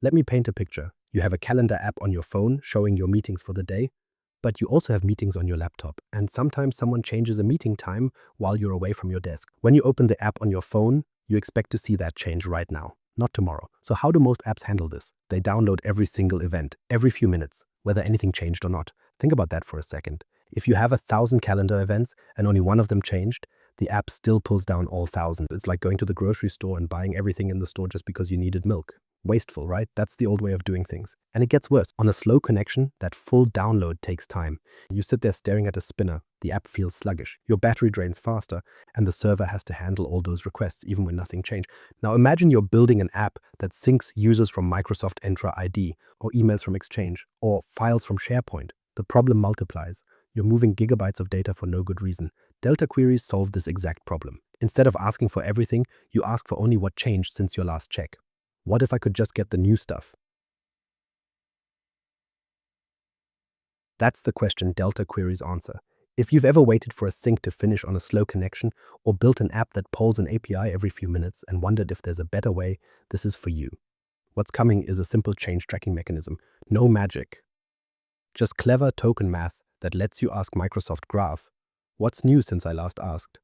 Let me paint a picture. You have a calendar app on your phone showing your meetings for the day, but you also have meetings on your laptop, and sometimes someone changes a meeting time while you're away from your desk. When you open the app on your phone, you expect to see that change right now, not tomorrow. So how do most apps handle this? They download every single event, every few minutes, whether anything changed or not. Think about that for a second. If you have 1,000 calendar events and only one of them changed, the app still pulls down all 1,000. It's like going to the grocery store and buying everything in the store just because you needed milk. Wasteful, right? That's the old way of doing things. And it gets worse. On a slow connection, that full download takes time. You sit there staring at a spinner, the app feels sluggish, your battery drains faster, and the server has to handle all those requests even when nothing changed. Now imagine you're building an app that syncs users from Microsoft Entra ID, or emails from Exchange, or files from SharePoint. The problem multiplies. You're moving gigabytes of data for no good reason. Delta queries solve this exact problem. Instead of asking for everything, you ask for only what changed since your last check. What if I could just get the new stuff? That's the question Delta queries answer. If you've ever waited for a sync to finish on a slow connection, or built an app that polls an API every few minutes and wondered if there's a better way, this is for you. What's coming is a simple change tracking mechanism. No magic. Just clever token math that lets you ask Microsoft Graph, what's new since I last asked?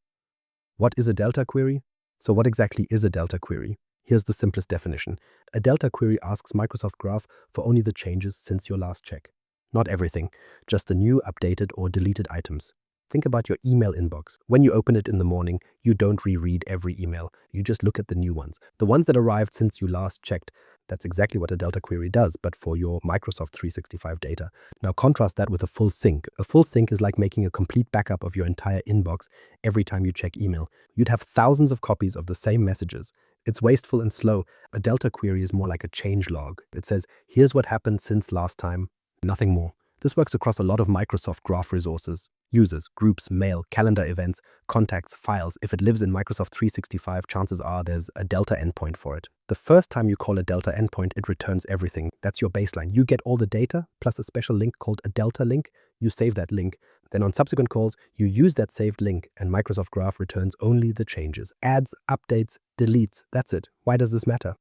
What is a Delta query? So what exactly is a Delta query? Here's the simplest definition. A Delta query asks Microsoft Graph for only the changes since your last check. Not everything, just the new, updated, or deleted items. Think about your email inbox. When you open it in the morning, you don't reread every email. You just look at the new ones. The ones that arrived since you last checked. That's exactly what a Delta query does, but for your Microsoft 365 data. Now contrast that with a full sync. A full sync is like making a complete backup of your entire inbox every time you check email. You'd have thousands of copies of the same messages. It's wasteful and slow. A Delta query is more like a change log. It says, here's what happened since last time, nothing more. This works across a lot of Microsoft Graph resources. Users, groups, mail, calendar events, contacts, files. If it lives in Microsoft 365, chances are there's a Delta endpoint for it. The first time you call a Delta endpoint, it returns everything. That's your baseline. You get all the data, plus a special link called a Delta link. You save that link. Then on subsequent calls, you use that saved link, and Microsoft Graph returns only the changes. Adds, updates, deletes. That's it. Why does this matter?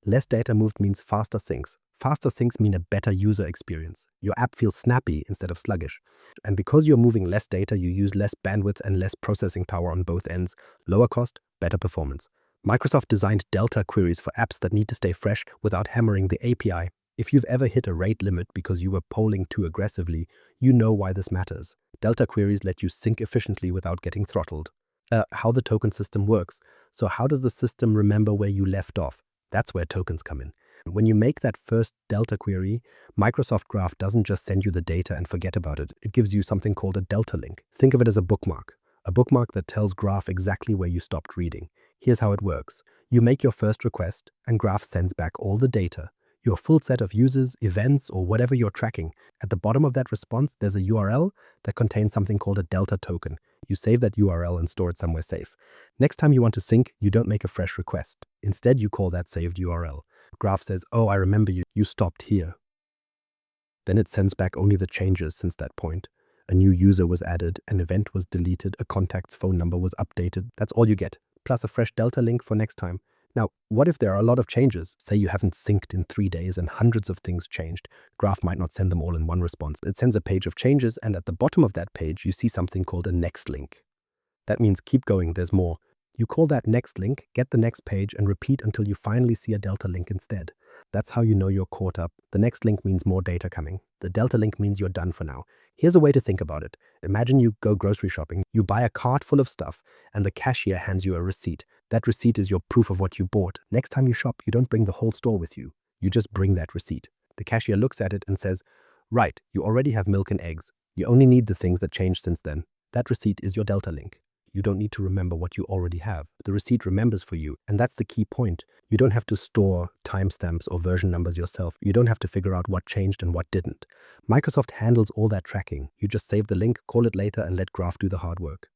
Less data moved means faster syncs. Faster syncs mean a better user experience. Your app feels snappy instead of sluggish. And because you're moving less data, you use less bandwidth and less processing power on both ends. Lower cost, better performance. Microsoft designed Delta queries for apps that need to stay fresh without hammering the API. If you've ever hit a rate limit because you were polling too aggressively, you know why this matters. Delta queries let you sync efficiently without getting throttled. How the token system works. So how does the system remember where you left off? That's where tokens come in. When you make that first Delta query, Microsoft Graph doesn't just send you the data and forget about it. It gives you something called a Delta link. Think of it as a bookmark that tells Graph exactly where you stopped reading. Here's how it works. You make your first request, and Graph sends back all the data, your full set of users, events, or whatever you're tracking. At the bottom of that response, there's a URL that contains something called a Delta token. You save that URL and store it somewhere safe. Next time you want to sync, you don't make a fresh request. Instead, you call that saved URL. Graph says, oh, I remember you stopped here. Then it sends back only the changes since that point. A new user was added, an event was deleted, a contact's phone number was updated. That's all you get, plus a fresh Delta link for next time. Now, what if there are a lot of changes? Say you haven't synced in 3 days and hundreds of things changed. Graph might not send them all in one response. It sends a page of changes, and at the bottom of that page, you see something called a next link. That means keep going, there's more. You call that next link, get the next page, and repeat until you finally see a Delta link instead. That's how you know you're caught up. The next link means more data coming. The Delta link means you're done for now. Here's a way to think about it. Imagine you go grocery shopping, you buy a cart full of stuff, and the cashier hands you a receipt. That receipt is your proof of what you bought. Next time you shop, you don't bring the whole store with you. You just bring that receipt. The cashier looks at it and says, right, you already have milk and eggs. You only need the things that changed since then. That receipt is your Delta link. You don't need to remember what you already have. The receipt remembers for you, and that's the key point. You don't have to store timestamps or version numbers yourself. You don't have to figure out what changed and what didn't. Microsoft handles all that tracking. You just save the link, call it later, and let Graph do the hard work.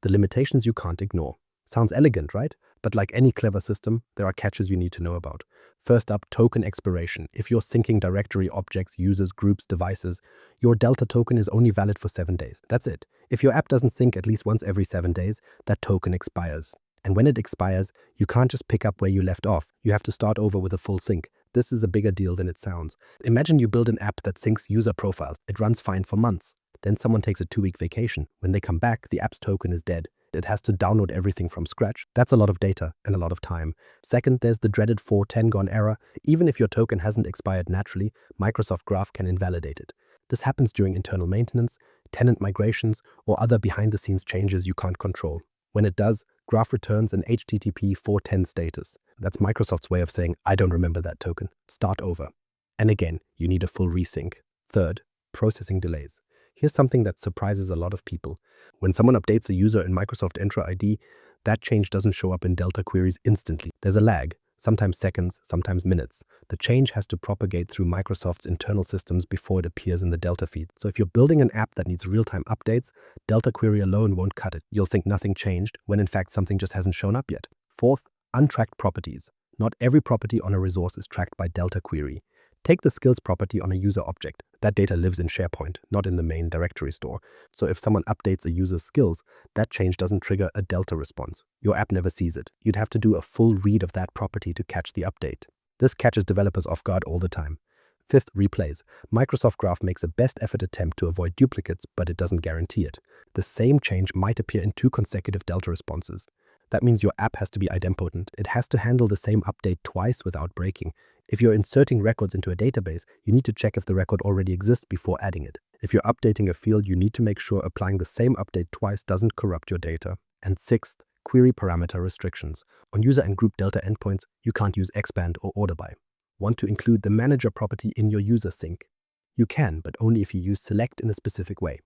The limitations you can't ignore. Sounds elegant, right? But like any clever system, there are catches you need to know about. First up, token expiration. If you're syncing directory objects, users, groups, devices, your Delta token is only valid for 7 days. That's it. If your app doesn't sync at least once every 7 days, that token expires. And when it expires, you can't just pick up where you left off. You have to start over with a full sync. This is a bigger deal than it sounds. Imagine you build an app that syncs user profiles. It runs fine for months. Then someone takes a 2-week vacation. When they come back, the app's token is dead. It has to download everything from scratch. That's a lot of data and a lot of time. Second, there's the dreaded 410 gone error. Even if your token hasn't expired naturally, Microsoft Graph can invalidate it. This happens during internal maintenance, tenant migrations, or other behind-the-scenes changes you can't control. When it does, Graph returns an HTTP 410 status. That's Microsoft's way of saying, I don't remember that token. Start over. And again, you need a full resync. Third, processing delays. Here's something that surprises a lot of people. When someone updates a user in Microsoft Entra ID, that change doesn't show up in Delta queries instantly. There's a lag, sometimes seconds, sometimes minutes. The change has to propagate through Microsoft's internal systems before it appears in the Delta feed. So if you're building an app that needs real-time updates, Delta query alone won't cut it. You'll think nothing changed when in fact something just hasn't shown up yet. Fourth, untracked properties. Not every property on a resource is tracked by Delta query. Take the skills property on a user object. That data lives in SharePoint, not in the main directory store. So if someone updates a user's skills, that change doesn't trigger a Delta response. Your app never sees it. You'd have to do a full read of that property to catch the update. This catches developers off guard all the time. Fifth, replays. Microsoft Graph makes a best effort attempt to avoid duplicates, but it doesn't guarantee it. The same change might appear in 2 consecutive Delta responses. That means your app has to be idempotent. It has to handle the same update twice without breaking. If you're inserting records into a database, you need to check if the record already exists before adding it. If you're updating a field, you need to make sure applying the same update twice doesn't corrupt your data. And sixth, query parameter restrictions. On user and group Delta endpoints, you can't use expand or order by. Want to include the manager property in your user sync? You can, but only if you use select in a specific way.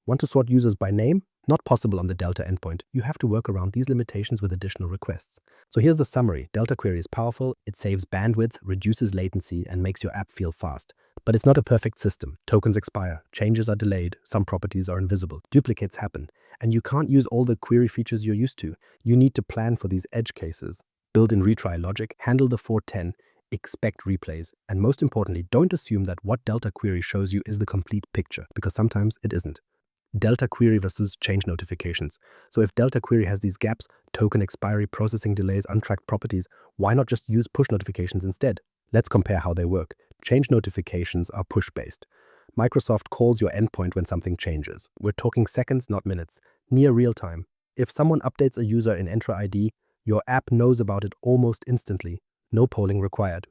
Want to sort users by name? Not possible on the Delta endpoint. You have to work around these limitations with additional requests. So here's the summary. Delta query is powerful, it saves bandwidth, reduces latency, and makes your app feel fast. But it's not a perfect system. Tokens expire, changes are delayed, some properties are invisible, duplicates happen, and you can't use all the query features you're used to. You need to plan for these edge cases. Build in retry logic, handle the 410, expect replays, and most importantly, don't assume that what Delta query shows you is the complete picture, because sometimes it isn't. Delta query versus change notifications. So if Delta query has these gaps, token expiry, processing delays, untracked properties, why not just use push notifications instead? Let's compare how they work. Change notifications are push-based. Microsoft calls your endpoint when something changes. We're talking seconds, not minutes, near real time. If someone updates a user in Entra ID, your app knows about it almost instantly. No polling required.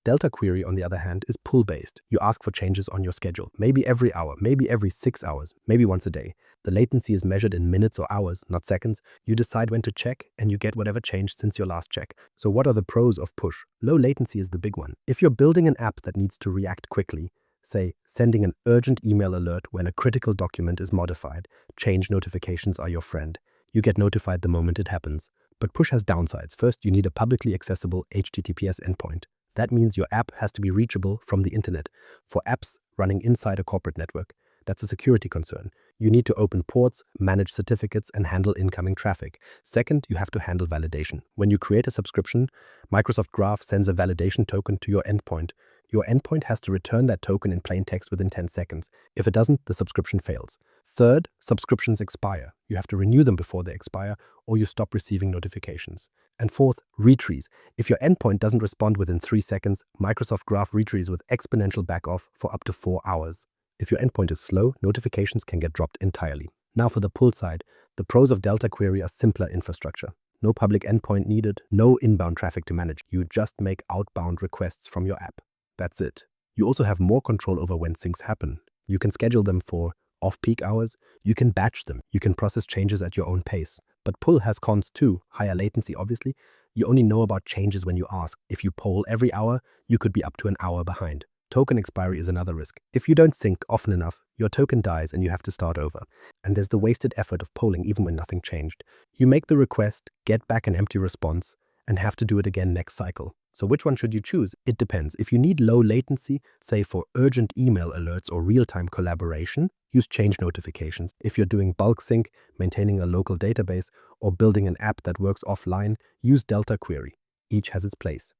Delta query, on the other hand, is pull-based. You ask for changes on your schedule, maybe every hour, maybe every 6 hours, maybe once a day. The latency is measured in minutes or hours, not seconds. You decide when to check, and you get whatever changed since your last check. So what are the pros of push? Low latency is the big one. If you're building an app that needs to react quickly, say sending an urgent email alert when a critical document is modified, change notifications are your friend. You get notified the moment it happens. But push has downsides. First, you need a publicly accessible HTTPS endpoint. That means your app has to be reachable from the internet. For apps running inside a corporate network, that's a security concern. You need to open ports, manage certificates, and handle incoming traffic. Second, you have to handle validation. When you create a subscription, Microsoft Graph sends a validation token to your endpoint. Your endpoint has to return that token in plain text within 10 seconds. If it doesn't, the subscription fails. Third, subscriptions expire. You have to renew them before they expire, or you stop receiving notifications. And fourth, retries. If your endpoint doesn't respond within 3 seconds, Microsoft Graph retries with exponential backoff for up to 4 hours. If your endpoint is slow, notifications can get dropped entirely. Now for the pull side, the pros of Delta query are simpler infrastructure. No public endpoint needed, no inbound traffic to manage. You just make outbound requests from your app. That's it. You also have more control over when syncs happen. You can schedule them for off-peak hours, you can batch them, you can process changes at your own pace. But pull has cons too. Higher latency, obviously. You only know about changes when you ask. If you poll every hour, you could be up to an hour behind. Token expiry is another risk. If you don't sync often enough, your token dies and you have to start over. And there's the wasted effort of polling even when nothing changed. You make the request, get back an empty response, and have to do it again next cycle. So which one should you choose? It depends. If you need low latency, say for urgent email alerts or real-time collaboration, use change notifications. If you're doing bulk sync, maintaining a local database, or building an app that works offline, use Delta query. Each has its place.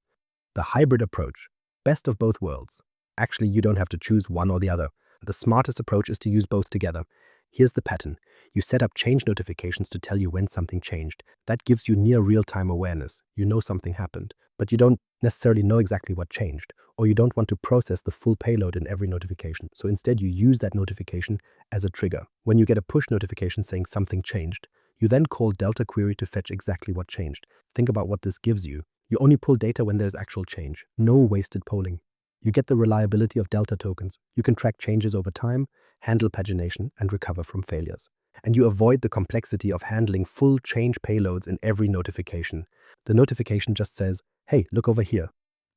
The hybrid approach. Best of both worlds. Actually, you don't have to choose one or the other. The smartest approach is to use both together. Here's the pattern. You set up change notifications to tell you when something changed. That gives you near real-time awareness. You know something happened. but you don't necessarily know exactly what changed, or you don't want to process the full payload in every notification. So instead, you use that notification as a trigger. When you get a push notification saying something changed, you then call Delta Query to fetch exactly what changed. Think about what this gives you. You only pull data when there's actual change. No wasted polling. You get the reliability of Delta tokens. You can track changes over time, handle pagination, and recover from failures. And you avoid the complexity of handling full change payloads in every notification. The notification just says, hey, look over here.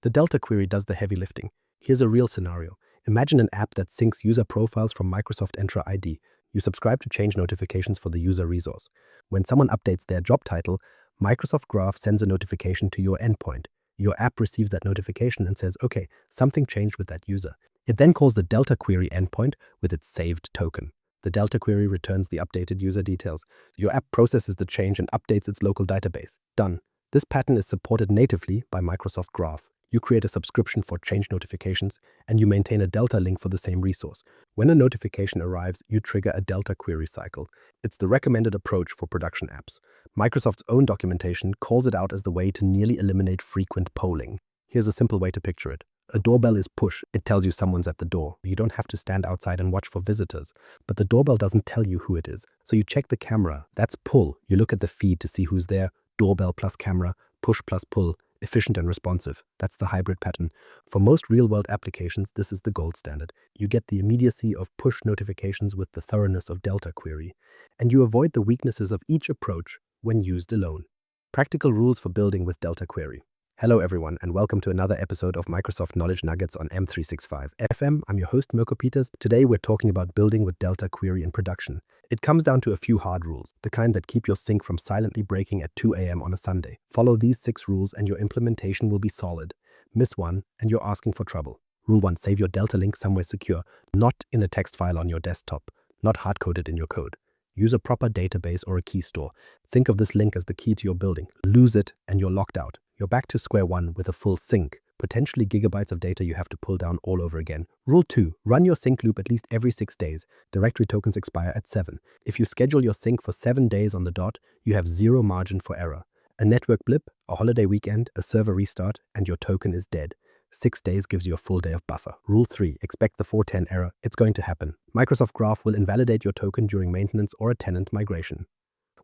The Delta Query does the heavy lifting. Here's a real scenario. Imagine an app that syncs user profiles from Microsoft Entra ID. You subscribe to change notifications for the user resource. When someone updates their job title, Microsoft Graph sends a notification to your endpoint. Your app receives that notification and says, okay, something changed with that user. It then calls the Delta Query endpoint with its saved token. The Delta Query returns the updated user details. Your app processes the change and updates its local database. Done. This pattern is supported natively by Microsoft Graph. You create a subscription for change notifications, and you maintain a Delta link for the same resource. When a notification arrives, you trigger a Delta Query cycle. It's the recommended approach for production apps. Microsoft's own documentation calls it out as the way to nearly eliminate frequent polling. Here's a simple way to picture it. A doorbell is push. It tells you someone's at the door. You don't have to stand outside and watch for visitors. But the doorbell doesn't tell you who it is. So you check the camera. That's pull. You look at the feed to see who's there. Doorbell plus camera, push plus pull. Efficient and responsive. That's the hybrid pattern. For most real-world applications, this is the gold standard. You get the immediacy of push notifications with the thoroughness of Delta Query. And you avoid the weaknesses of each approach when used alone. Practical rules for building with Delta Query. Hello everyone, and welcome to another episode of Microsoft Knowledge Nuggets on M365 FM. I'm your host, Mirko Peters. Today we're talking about building with Delta Query in production. It comes down to a few hard rules, the kind that keep your sync from silently breaking at 2 a.m. on a Sunday. Follow these 6 rules and your implementation will be solid. Miss one and you're asking for trouble. Rule 1, save your Delta link somewhere secure, not in a text file on your desktop, not hard-coded in your code. Use a proper database or a key store. Think of this link as the key to your building. Lose it and you're locked out. You're back to square one with a full sync, potentially gigabytes of data you have to pull down all over again. Rule 2, run your sync loop at least every 6 days. Directory tokens expire at 7. If you schedule your sync for 7 days on the dot, you have zero margin for error. A network blip, a holiday weekend, a server restart, and your token is dead. 6 days gives you a full day of buffer. Rule 3, expect the 410 error. It's going to happen. Microsoft Graph will invalidate your token during maintenance or a tenant migration.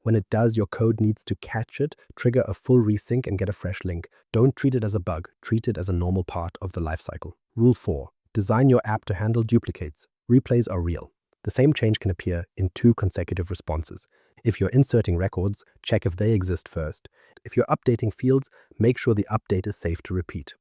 When it does, your code needs to catch it, trigger a full resync, and get a fresh link. Don't treat it as a bug. Treat it as a normal part of the lifecycle. Rule 4. Design your app to handle duplicates. Replays are real. The same change can appear in 2 consecutive responses. If you're inserting records, check if they exist first. If you're updating fields, make sure the update is safe to repeat.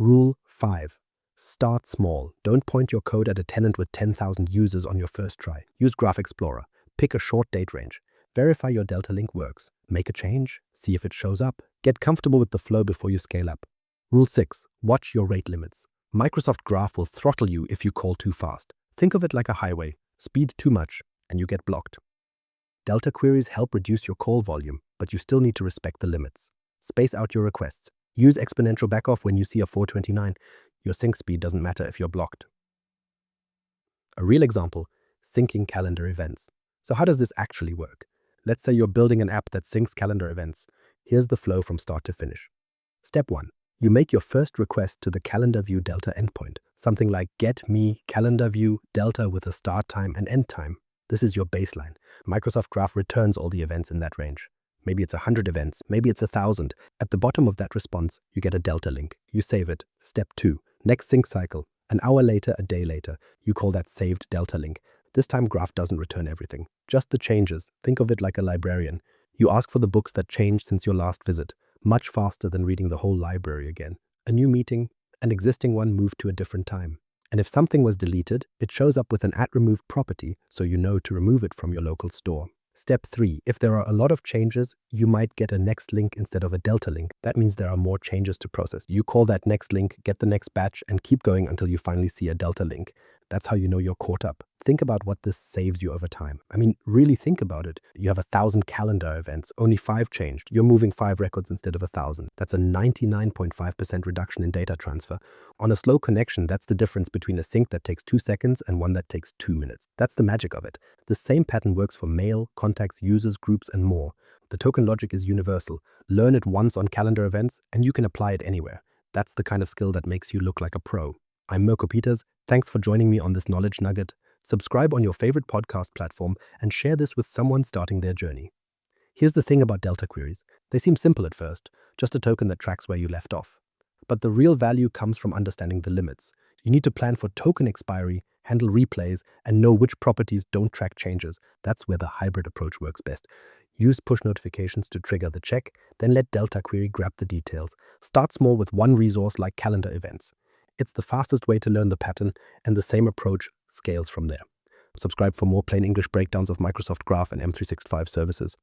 Rule 5. Start small. Don't point your code at a tenant with 10,000 users on your first try. Use Graph Explorer. Pick a short date range. Verify your Delta link works. Make a change. See if it shows up. Get comfortable with the flow before you scale up. Rule 6. Watch your rate limits. Microsoft Graph will throttle you if you call too fast. Think of it like a highway. Speed too much, and you get blocked. Delta queries help reduce your call volume, but you still need to respect the limits. Space out your requests. Use exponential backoff when you see a 429. Your sync speed doesn't matter if you're blocked. A real example, syncing calendar events. So how does this actually work? Let's say you're building an app that syncs calendar events. Here's the flow from start to finish. Step 1. You make your first request to the calendar view Delta endpoint. Something like get me calendar view Delta with a start time and end time. This is your baseline. Microsoft Graph returns all the events in that range. Maybe it's 100 events, maybe it's 1,000. At the bottom of that response, you get a Delta link. You save it. Step 2. Next sync cycle. An hour later, a day later. You call that saved Delta link. This time Graph doesn't return everything, just the changes. Think of it like a librarian. You ask for the books that changed since your last visit, much faster than reading the whole library again. A new meeting, an existing one moved to a different time. And if something was deleted, it shows up with an @remove property, so you know to remove it from your local store. Step 3. If there are a lot of changes, you might get a next link instead of a Delta link. That means there are more changes to process. You call that next link, get the next batch, and keep going until you finally see a Delta link. That's how you know you're caught up. Think about what this saves you over time. I mean, really think about it. You have 1,000 calendar events, only 5 changed. You're moving 5 records instead of 1,000. That's a 99.5% reduction in data transfer. On a slow connection, that's the difference between a sync that takes 2 seconds and one that takes 2 minutes. That's the magic of it. The same pattern works for mail, contacts, users, groups, and more. The token logic is universal. Learn it once on calendar events, and you can apply it anywhere. That's the kind of skill that makes you look like a pro. I'm Mirko Peters. Thanks for joining me on this knowledge nugget. Subscribe on your favorite podcast platform and share this with someone starting their journey. Here's the thing about delta queries. They seem simple at first, just a token that tracks where you left off. But the real value comes from understanding the limits. You need to plan for token expiry, handle replays, and know which properties don't track changes. That's where the hybrid approach works best. Use push notifications to trigger the check, then let delta query grab the details. Start small with one resource like calendar events. It's the fastest way to learn the pattern, and the same approach scales from there. Subscribe for more plain English breakdowns of Microsoft Graph and M365 services.